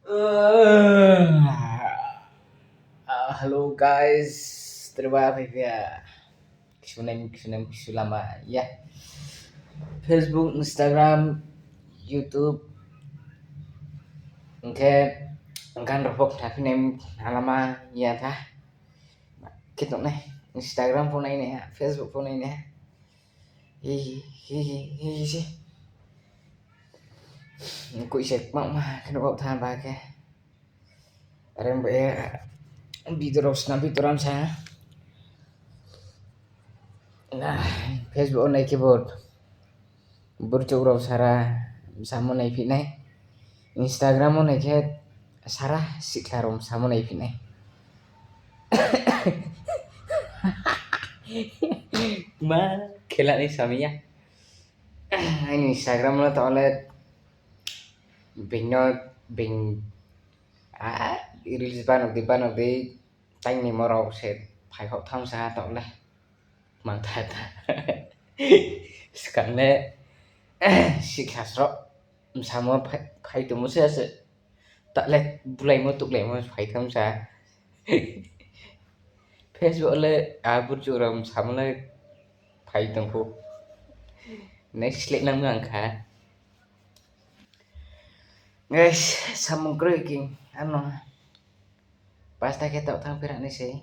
Hello guys, terima kasih ya. Kesunem lama ya. Facebook, Instagram, YouTube. Engkan repok tapi nem alama ya tah. Kita nih Instagram pun ini ya, Facebook pun ini ya. Hi sih. Ku isek mak mah kena bawa tahan pakai. Rembe bituram saya. Nah, Facebook này keyboard. Bercurau Sarah sama nai fit nai. Instagram này ke Sarah sikarom sama nai fit nai. Ma khela ni samia. Anh Instagram nó to lên bình reels ban of the tanh ni moro set phải học tham gia to lên mang thật sekarang sikasro sama phải tụi mình sẽ tak le bulai mo tuk le mo phải tham gia Facebook le berjuram sama le phải tụi phụ next lek nang ngang kha guys samung king ano pasta kita tang pirak ni sih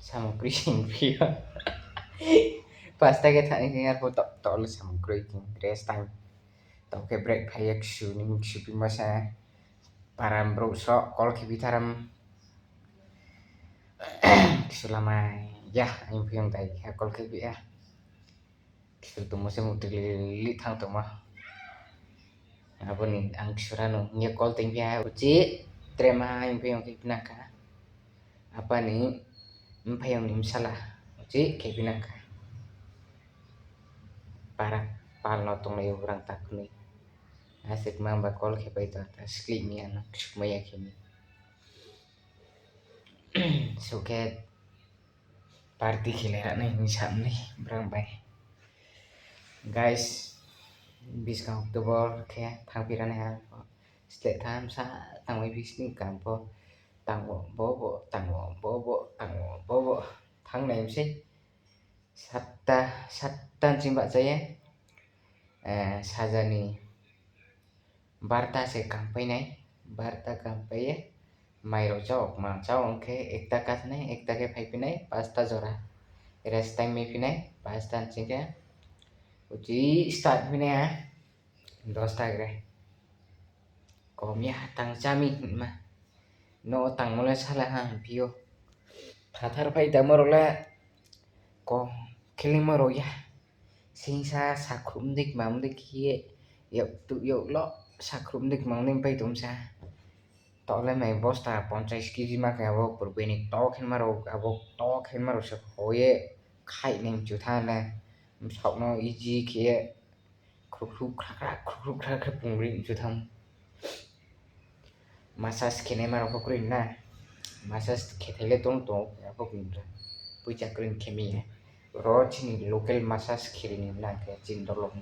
samung king pia pasta kita ni ngar po to le samung king rest time to ke break payak shuning shupi masa param bro so kol kibitaram selama ya anh phiền tại kol kibi ya tụi mo se mutli thang to ma apa ni ang surano nya kol ting pia uci trema anh phiền ke pinaka apa ni mpayong ni salah uci ke pinaka para palno tong le urang tak ni asik mamba kol ke pai ta skli ni anak maya kini suket party khilera ni sam ni brang bai guys bis ka Oktober ke thang piran ha state time sa tang mai bis ni kam po tang bo thang này sih sattan simba saya sajani barta se kampai nai barta kampai ya mairo chok ma chawang ke ekta kat nai ekta ke phai pinai pasta jora rest time me pinai pasta chike uji start pinai ha 10 ta gre komya tang chami ma no tang mole sala ha pio phathar phai ta morla ko khiling maro ya singsa sakhrum dik mam dik ye yok tu yok lo sakhrum dik mang ning pai tum sa to le mai bosta 50 kg ma ka bo probenik to khen maro se hoye khai ning chu tha na sok no easy khie khrup khrak pung ring chu tham massage khene maro pokrin na massage khethele tong to pokrin puja krin khemi ro chini local massage khirini na ke chin dolong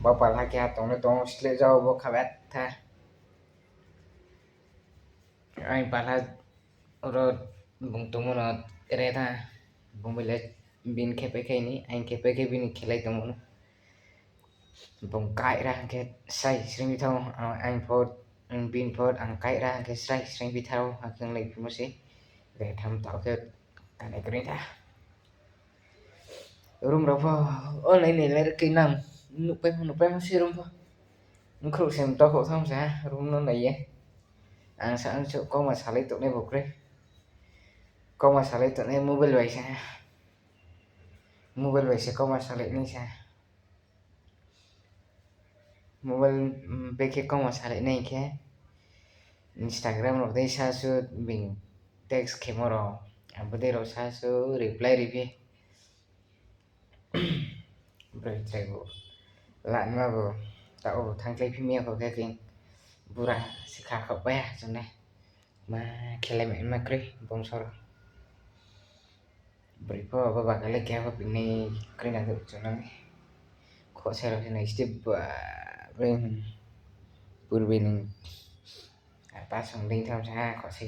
ba pala kya tong sle jao bo khabat tha ai pala ro bung tumon re tha bombele bin khepe khaini ai khepe ke bin khelai tumon bung kai ra ke sai sring bi thau ai phot bin phot ang kai ra ke sai sring bi thau khang lai mo se để tham tạo ke cái krin tha room ro pho online ne le ke nam nu pe si room pho nu khru sem to ko thong sa room no này ye ang sa ang ko ma sa lai to ne bokre ko ma sa lai to ne mobile bai sa ko ma sa lai ni sa mobile pe ke ko ma sa lai nei ke Instagram ro dei sa su bing text ke moro abode ro sa su reply rive Brai traibo lan ma bo tao thang klei phimia ko ke king bura sikha khop ba chon ne ma khele me ma kre bong sor brai po ba kale kya ba pini kre na chon ne kho se ro ne step ba brai beribening pasang ding tham gia có sẽ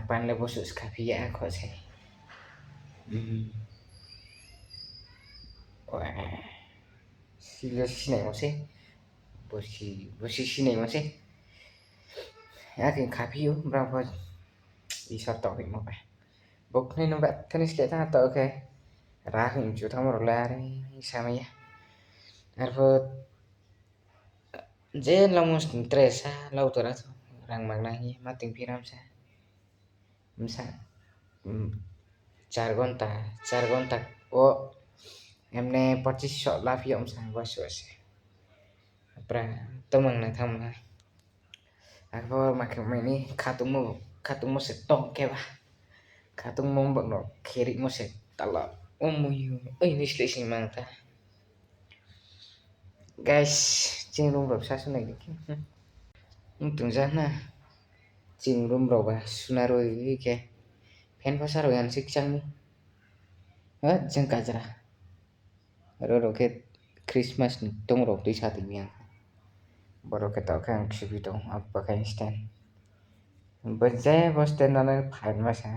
pan le bosus kapia có sẽ si này có sẽ bosi này có sẽ cái kapio berapa bisa tau mo ba bok ni no ba tenis kita tau ke rahim chu tham ro la re samaya arfot je lamos interesa lautora rang magnai mating piram sa misa 4 घण्टा o emne 25 la fiom sa wasose pra tomang na tham na arfot makai ni khatumo se tong ke ba khatumo bak no kheri mo se tala omuyu ai ni sle mang ta guys ching room ro sa sunai ki tung ja na ching room ro ba sunaroi ke pen pasar yan sik chang ni jang kajra ro ke Christmas ni tong ro ti sa ti yang baro ke ta khang chibi to apa kan stand baje bos stand na phan ma sa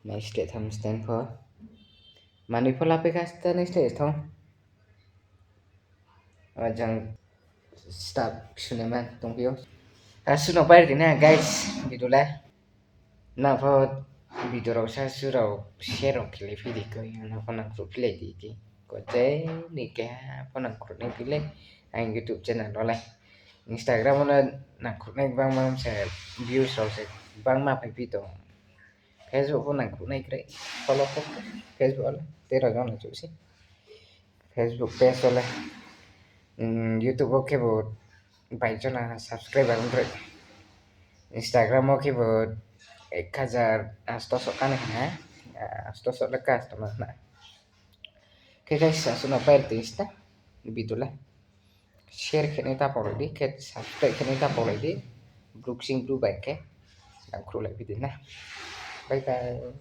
next day tham stand for mani phola pe ka stand next day thong jang start suneman tong pio suno pai ti na guys video la na pho video ro sa su ro share ro kle video ko na pho na group le di ki ko te ni ka pho na group ni pile ang YouTube channel lo lai Instagram na na group ni bang ma se views ro se bang ma pai pi to Facebook pho na group ni kre follow ko Facebook la te ra ga na chu si Facebook page la YouTube ko ke bo bai cho na subscribe bang re Instagram ko ke bo 1800 kan ha 800 lekas teman na okay guys suno perti sta bitulah share ke neta polo di ke subscribe ke neta polo di blue back ke ang kru la bidina bye bye